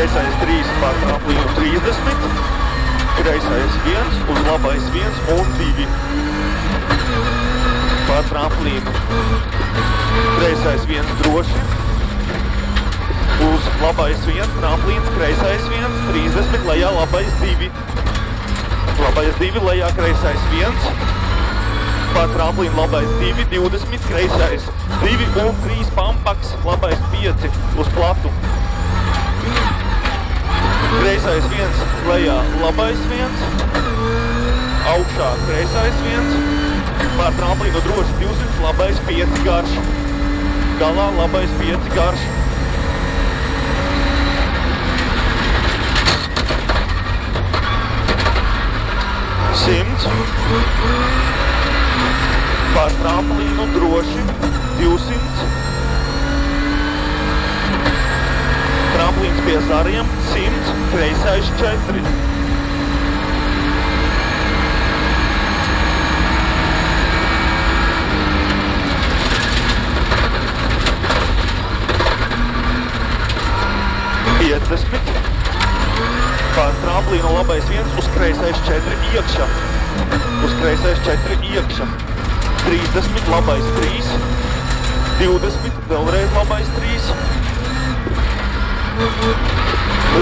kreisais 3 pār tramplīnu 30, kreisais 1, uz labais 1 un 2 pār tramplīnu, kreisais 1 droši, uz labais 1, tramplīns, kreisais 1, 30, lejā labais 2, labais 2, lejā kreisais 1, pār tramplīnu labais 2, 20, kreisais 2 un 3 pampaks, labais 5 uz platu. Kreisais 1, lejā labais 1, augšā kreisais 1, pār tramplīnu droši 200, labais 5 garš, galā labais 5 garš. Pār tramplīnu droši 200, tramplīns pie zariem 100, kreisais 4. Pār tramplīnu labais 1, uz kreisais 4 iekšā, uz kreisais 4 iekšā. 30, labais 3, 20, vēlreiz labais 3,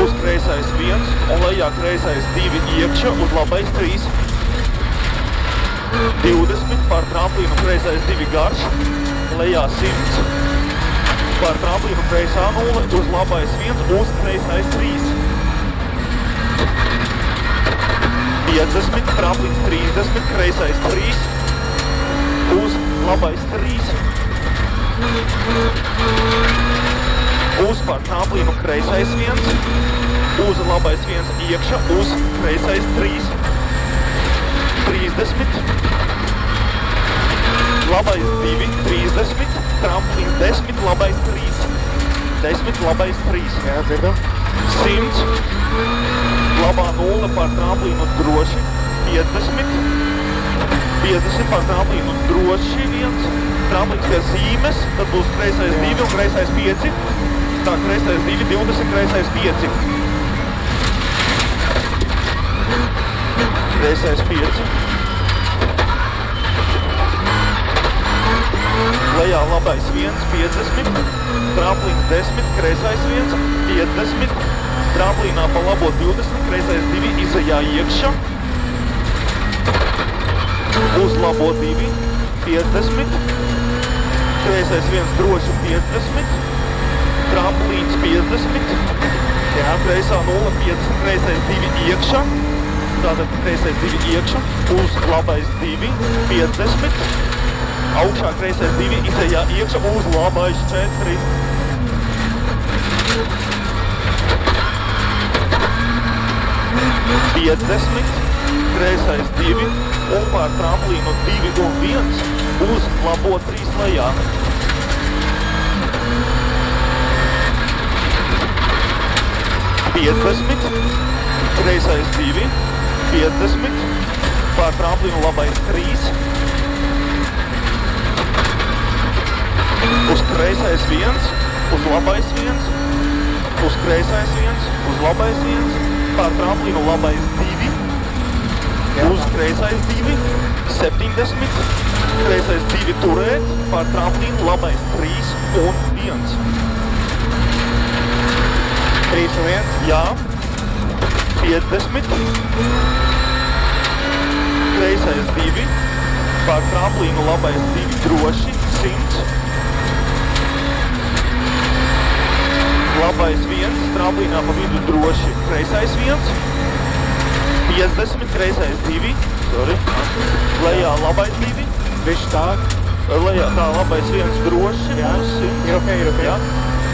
uz kreisais 1 un lejā kreisais 2 iekšā, uz labais 3, 20, pār tramplīnu kreisais 2 garš, lejā 100, pār tramplīnu kreisā 0, uz labais 1, uz kreisais 3, 50, tramplīns 30, kreisais 3, uz labais 3, uz pār tramplīnu kreisais 1, uz labais 1 iekšā, uz kreisais 3, 30, labais 2, 30, tramplīns 10, labais 3, 10, labais 3, jā, dzirdam, 100, labā 0 pār tramplīnu droši, 50, 50 pār tramplīnu droši 1, tramplīns pie zīmes, tad būs kreisais 2 un kreisais 5, tā kreisais 2, 20, kreisais 5, kreisais 5, lejā labais 1, 50, tramplīns 10, kreisais 1, 50, tramplīnā pa labo 20, kreisais 2, izejā iekšā, uz labo 2, 50, kreisais 1 droši 50, tramplīns 50, jā, kreisā 0, 50, kreisais 2 iekšā, tātad kreisais 2 iekšā, uz labais 2, 50, augšā kreisais 2, izejā iekšā, uz labais 4, 50, kreisais 2 un pār tramplīnu 2 un 1 uz labo 3 lejā. 50, kreisais 2, 50, pār tramplīnu labais 3, uz kreisais 1, uz labais 1, uz kreisais 1, uz labais 1, pār tramplīnu labais 2, uz kreisais 2, 70, kreisais 2 turēt, pār tramplīnu labais 3 un 1. 3 un 1? Jā. 50, kreisais 2, pār tramplīnu labais 2 droši, 100, labais 1, tramplīnā pa vidu droši, kreisais 1, 50, kreisais 2, lejā labais 2, Višķi tā? lejā tā labais 1 droši, Jā, uz 100, ir ok, ir ok. jā,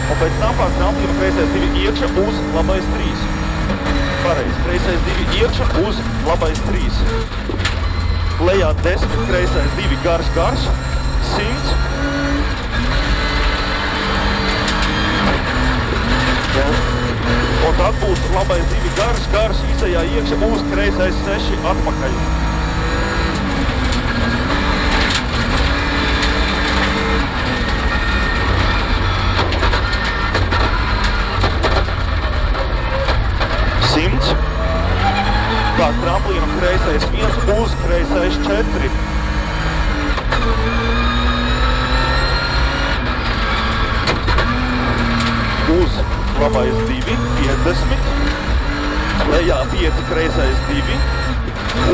un pēc tam pār tramplīnu kreisais 2 iekšā uz labais 3. Pareizi, kreisais 2 iekšā uz labais 3. Lejā 10, kreisais 2 garš, 100, jā. Un tad būs labais 2 garš, izejā iekšā uz kreisais 6 atpakaļ. tramplīnu kreisais 1 uz kreisais 4. Uz labais 2, 50. Lejā 5 kreisais 2.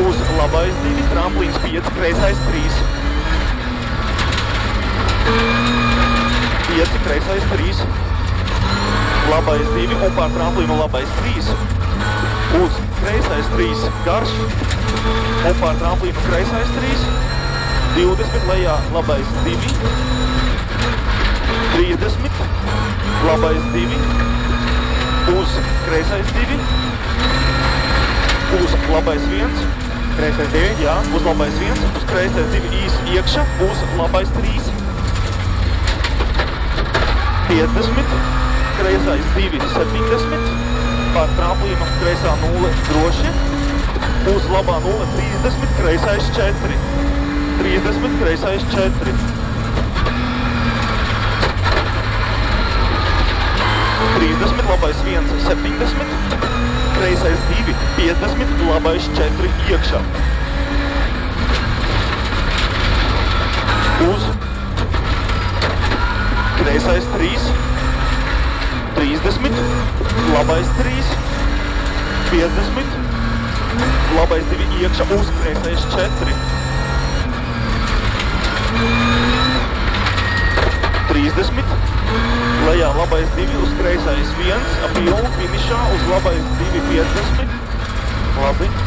Uz labais 2, tramplīns 5 kreisais 3. 5 kreisais 3. Labais 2 un pār tramplīnu labais 3. Uz kreisais 3 garš un pār tramplīnu kreisais 3. 20 lejā labais 2. 30. Labais 2. Uz kreisais 2. Uz labais 1. Kreisais 2. Jā, uz labais 1. Uz kreisais 2 īsi iekša. Uz labais 3. 50. Kreisais 2. 70. Pār tramplīnu kreisā 0 droši. Uz labā 0. 30. Kreisais 4. 30. Kreisais 4. 30, labais 1, 70, kreisais 2, 50, labais 4 iekšā. Uz kreisais 3, 30, labais 3, 50, labais 2 iekšā, uz kreisais 4. 30, lejā labais 2, uz kreisais 1, ap pilnu finišā, uz labais 2, 50. Labi.